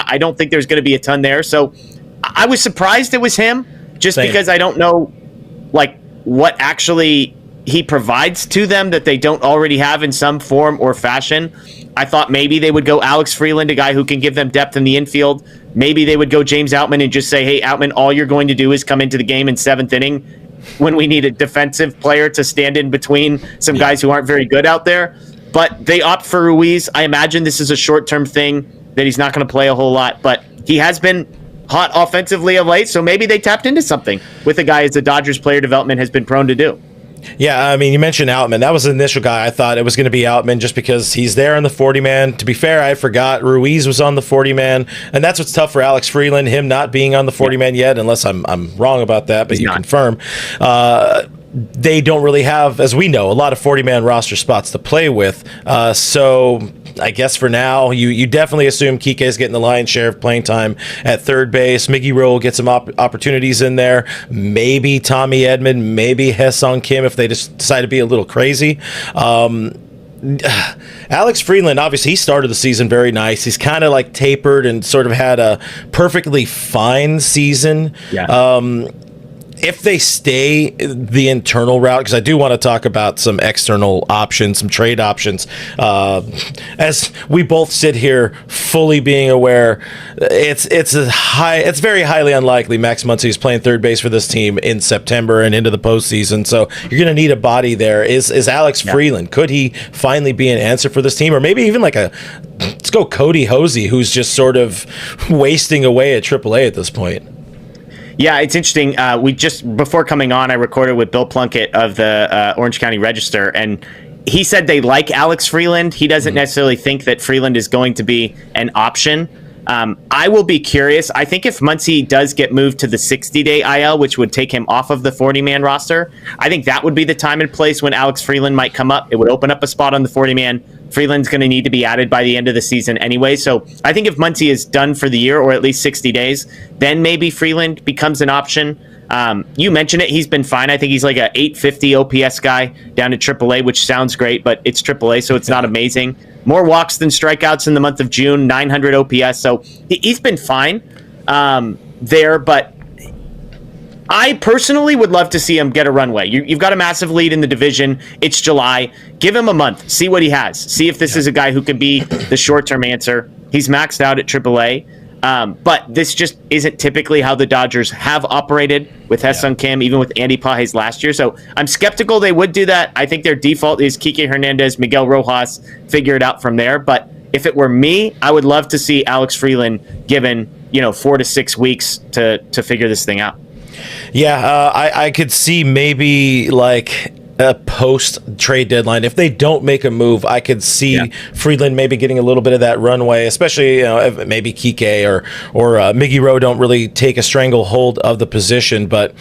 I don't think there's going to be a ton there. So I was surprised it was him, just Same. because I don't know like what actually he provides to them that they don't already have in some form or fashion. I thought maybe they would go Alex Freeland, a guy who can give them depth in the infield. Maybe they would go James Outman and just say, hey, Outman, all you're going to do is come into the game in seventh inning when we need a defensive player to stand in between some guys who aren't very good out there. But they opt for Ruiz. I imagine this is a short-term thing that he's not going to play a whole lot, but he has been hot offensively of late, so maybe they tapped into something with a guy as the Dodgers player development has been prone to do. Yeah, I mean, you mentioned Outman. That was the initial guy. I thought it was going to be Outman just because he's there in the 40-man. To be fair, I forgot Ruiz was on the 40-man, and that's what's tough for Alex Freeland, him not being on the 40-man yet, unless I'm wrong about that, but you confirm. They don't really have, as we know, a lot of 40-man roster spots to play with. So I guess for now, you definitely assume Kike is getting the lion's share of playing time at third base. Miggy Rowe will get some opportunities in there. Maybe Tommy Edman, maybe Ha-Seong Kim if they just decide to be a little crazy. Alex Freeland, obviously, he started the season very nice. He's kind of like tapered and sort of had a perfectly fine season. Yeah. If they stay the internal route, because I do want to talk about some external options, some trade options, as we both sit here fully being aware, it's very highly unlikely Max Muncy is playing third base for this team in September and into the postseason. So you're going to need a body there. Is Alex Freeland? Could he finally be an answer for this team, or maybe even like let's go Cody Hosey, who's just sort of wasting away at AAA at this point? Yeah, it's interesting. We just, before coming on, I recorded with Bill Plunkett of the Orange County Register, and he said they like Alex Freeland. He doesn't necessarily think that Freeland is going to be an option. I will be curious. I think if Muncy does get moved to the 60-day IL, which would take him off of the 40-man roster, I think that would be the time and place when Alex Freeland might come up. It would open up a spot on the 40-man. Freeland's going to need to be added by the end of the season anyway. So I think if Muncy is done for the year, or at least 60 days, then maybe Freeland becomes an option. You mentioned it. He's been fine. I think he's like a 850 OPS guy down at AAA, which sounds great, but it's AAA, so it's not amazing. More walks than strikeouts in the month of June, 900 OPS. So he's been fine there, but I personally would love to see him get a runway. You've got a massive lead in the division. It's July. Give him a month. See what he has. See if this is a guy who can be the short-term answer. He's maxed out at AAA. But this just isn't typically how the Dodgers have operated with Ha-Seong Kim, even with Andy Pages last year. So I'm skeptical they would do that. I think their default is Kike Hernandez, Miguel Rojas, figure it out from there. But if it were me, I would love to see Alex Freeland given 4 to 6 weeks to figure this thing out. Yeah, I could see maybe like a post-trade deadline. If they don't make a move, I could see Freeland maybe getting a little bit of that runway, especially if maybe Kike or Miggy Rowe don't really take a stranglehold of the position. But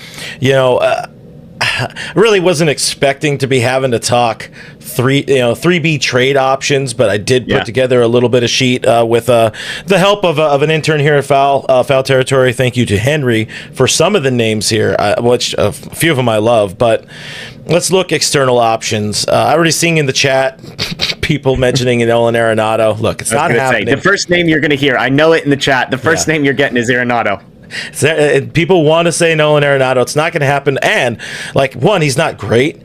I really wasn't expecting to be having to talk 3B trade options, but I did put together a little bit of sheet with the help of an intern here at Foul Territory. Thank you to Henry for some of the names here, which a few of them I love. But let's look external options. I already seen in the chat people mentioning Nolan Arenado. Look, it's not happening. The first name you're going to hear, I know it in the chat. The first name you're getting is Arenado. People want to say Nolan Arenado. It's not going to happen. And one, he's not great.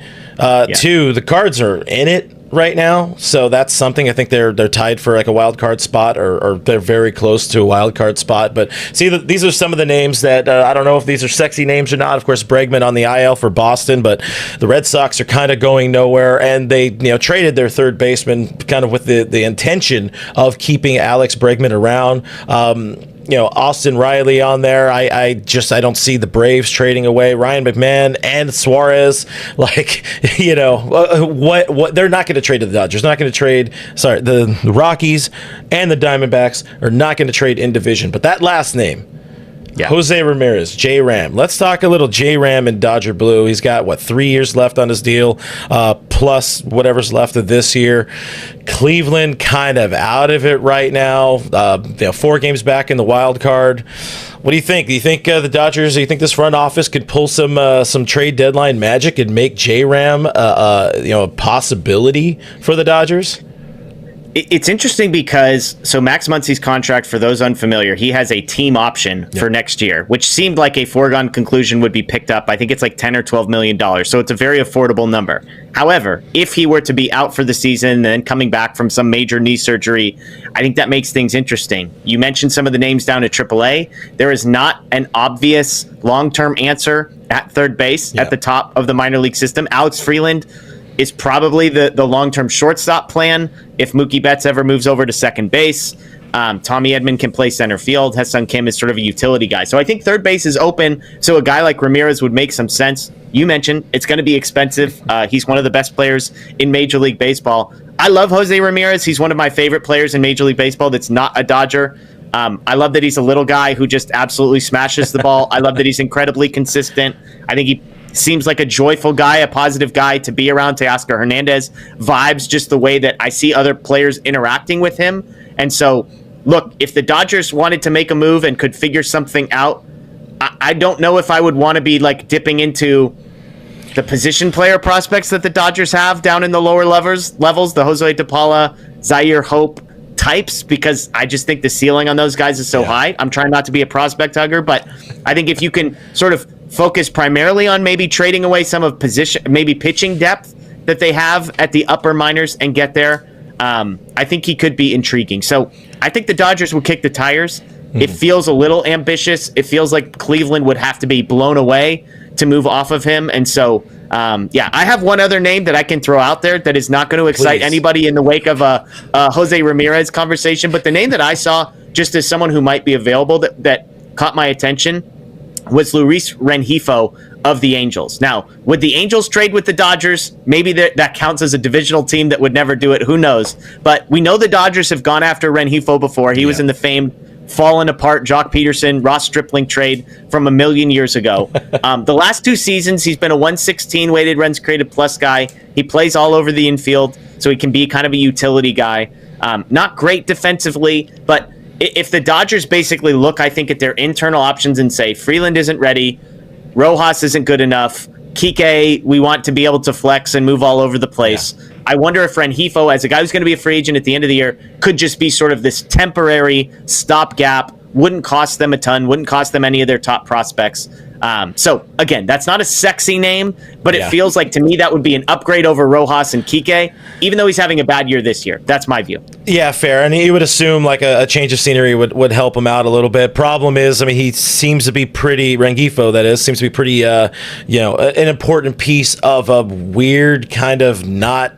Two, the Cards are in it right now, so that's something. I think they're tied for like a wild card spot, or they're very close to a wild card spot. But see, these are some of the names that I don't know if these are sexy names or not. Of course, Bregman on the IL for Boston, but the Red Sox are kind of going nowhere, and they traded their third baseman kind of with the intention of keeping Alex Bregman around. Austin Riley on there. I don't see the Braves trading away Ryan McMahon and Suarez. What they're not going to trade to the Dodgers. They're not going to trade. Sorry, the Rockies and the Diamondbacks are not going to trade in division. But that last name, Jose Ramirez, J-Ram. Let's talk a little J-Ram in Dodger Blue. He's got 3 years left on his deal, plus whatever's left of this year. Cleveland kind of out of it right now. 4 games back in the wild card. What do you think? Do you think the Dodgers? Do you think this front office could pull some trade deadline magic and make J-Ram a possibility for the Dodgers? It's interesting because Max Muncy's contract, for those unfamiliar, he has a team option for next year, which seemed like a foregone conclusion would be picked up. I think it's like $10 or $12 million. So it's a very affordable number. However, if he were to be out for the season and then coming back from some major knee surgery, I think that makes things interesting. You mentioned some of the names down at AAA. There is not an obvious long-term answer at third base at the top of the minor league system. Alex Freeland is probably the long-term shortstop plan if Mookie Betts ever moves over to second base. Tommy Edman can play center field. Ha-Seong Kim is sort of a utility guy. So I think third base is open, so a guy like Ramirez would make some sense. You mentioned it's going to be expensive. He's one of the best players in Major League Baseball. I love Jose Ramirez. He's one of my favorite players in Major League Baseball that's not a Dodger. I love that he's a little guy who just absolutely smashes the ball. I love that he's incredibly consistent. I think he seems like a joyful guy, a positive guy to be around. Teoscar Hernandez vibes just the way that I see other players interacting with him. And so, look, if the Dodgers wanted to make a move and could figure something out, I don't know if I would want to be like dipping into the position player prospects that the Dodgers have down in the lower levels, the Jose DePaula, Zaire Hope types, because I just think the ceiling on those guys is so high. I'm trying not to be a prospect hugger, but I think if you can sort of focus primarily on maybe trading away some of position, maybe pitching depth that they have at the upper minors and get there, I think he could be intriguing. So I think the Dodgers would kick the tires. It feels a little ambitious. It feels like Cleveland would have to be blown away to move off of him. And so, I have one other name that I can throw out there that is not going to excite anybody in the wake of a Jose Ramirez conversation. But the name that I saw, just as someone who might be available, that caught my attention was Luis Rengifo of the Angels. Now, would the Angels trade with the Dodgers? Maybe that counts as a divisional team that would never do it. Who knows? But we know the Dodgers have gone after Rengifo before. He was in the famed fallen apart Jock Peterson, Ross Stripling trade from a million years ago. The last 2 seasons, he's been a 116 weighted runs created plus guy. He plays all over the infield, so he can be kind of a utility guy. Not great defensively, but if the Dodgers basically look, I think, at their internal options and say, Freeland isn't ready, Rojas isn't good enough, Kike, we want to be able to flex and move all over the place. I wonder if Rengifo, as a guy who's going to be a free agent at the end of the year, could just be sort of this temporary stopgap, wouldn't cost them a ton, wouldn't cost them any of their top prospects. So, again, that's not a sexy name, but it feels like to me that would be an upgrade over Rojas and Kike, even though he's having a bad year this year. That's my view. Yeah, fair. And you would assume like a change of scenery would help him out a little bit. Problem is, I mean, he seems to be pretty, Rengifo, that is, seems to be pretty, an important piece of a weird kind of not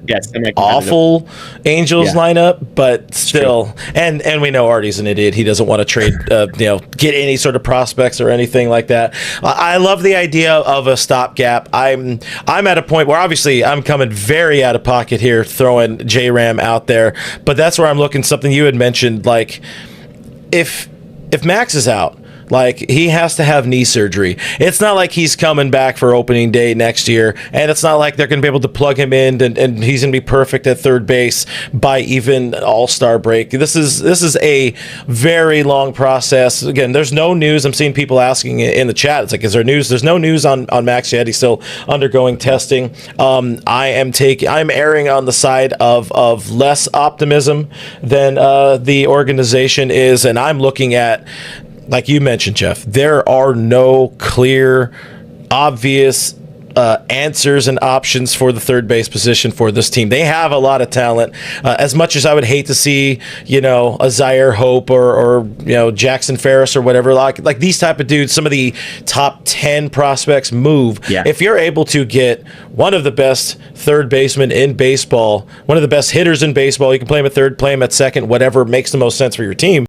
awful Angels lineup, but still. And we know Artie's an idiot. He doesn't want to trade, get any sort of prospects or anything like that. I love the idea of a stopgap. I'm at a point where obviously I'm coming very out of pocket here, throwing J-Ram out there, but that's where I'm looking. Something you had mentioned, like if Max is out, like he has to have knee surgery. It's not like he's coming back for opening day next year, and it's not like they're going to be able to plug him in and he's going to be perfect at third base by even All-Star break. This is a very long process. Again, there's no news. I'm seeing people asking in the chat. It's like, is there news? There's no news on Max yet. He's still undergoing testing. I'm erring on the side of less optimism than the organization is, and I'm looking at, like you mentioned, Jeff, there are no clear, obvious answers and options for the third base position for this team. They have a lot of talent. As much as I would hate to see, a Zaire Hope or Jackson Ferris or whatever, like these type of dudes, some of the top 10 prospects move. Yeah. If you're able to get one of the best third basemen in baseball, one of the best hitters in baseball, you can play him at third, play him at second, whatever makes the most sense for your team.